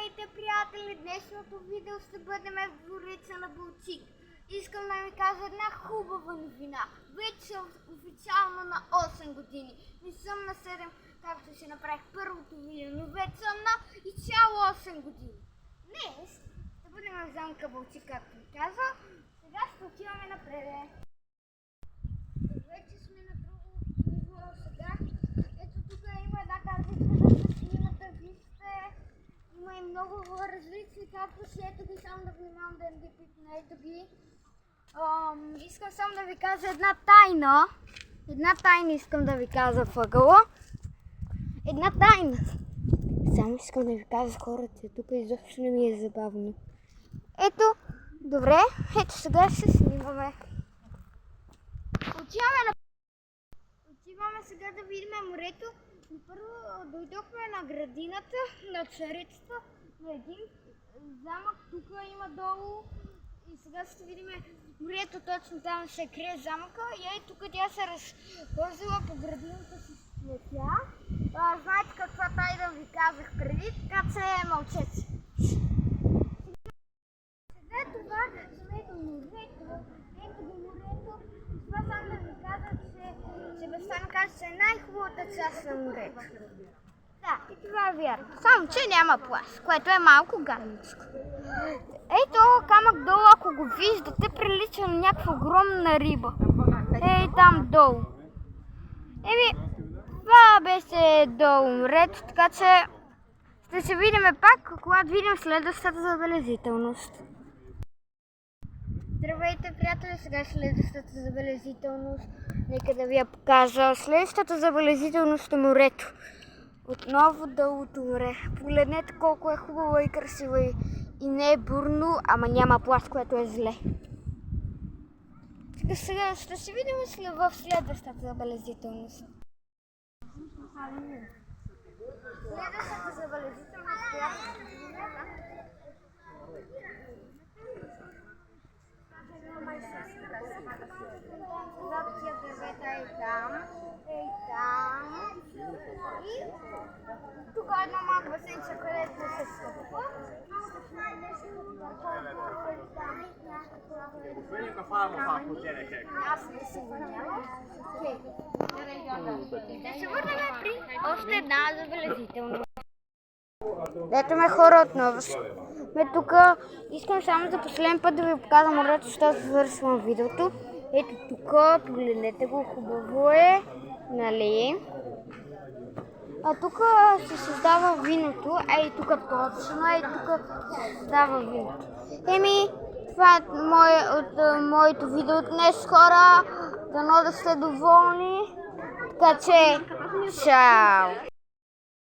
Здравейте, приятели! Днешното видео ще бъдем в двореца на Балчик. Искам да ви кажа една хубава новина. Вече съм официално на 8 години. Не съм на 7, както си направих първото видео, но вече съм на изцяло 8 години. Днес ще бъдем в замка Балчик, както ви каза. Сега ще отиваме напред. Вече сме на друго ниво сега. Ето тук има една картинка за снимата, вижте. Има и много различни кактуси, ето ги, само да внимавам да не ги пипна, ето ги. Искам само да ви кажа една тайна. Една тайна искам да ви кажа в ъгъла. Една тайна. Само искам да ви кажа хората, тук изобщо не ми е забавно. Ето, добре, ето сега ще снимаме. Отиваме сега да видим морето. Първо дойдохме на градината, на царицата, на един замък, тук има долу. И сега ще видим морето, точно там се крие замъка. И тук тя се разхождала по градината с цветя. Знаете каква тайна ви казах преди, така че мълчете. Сега това сме до морето, ето до морето. Това само да ви кажа, че баща ми каза, че е най-хубавата част на морето. Да, и това е вярно. Само, че няма плаж, което е малко гадничко. Ето камък долу, ако го виждате, прилича на някаква огромна риба. Ей там долу. Това беше долу морето, така че ще се видим пак, когато видим следващата забележителност. Здравейте, приятели, сега е следващата забележителност. Нека да ви я покажа. Следващата забележителност е морето. Отново дългото море. Погледнете колко е хубаво и красиво и не е бурно, ама няма плаж, което е зле. Сега ще се видим в следващата забележителност. Следващата забележителност, която ще видим, и тук е едно малко басейнче, където се стъпва. Аз не се върнявам. Да се върнем при още една забележителност. Ето ме хора отново. Тук искам само за последен път да ви покажа морето, защото завършвам видеото. Ето тук, погледнете го, хубаво е, нали? А тук се създава виното, ей тук точно, ей тук се създава виното. Това е от моето видео днес, хора. Дано да сте доволни. Така че, чао!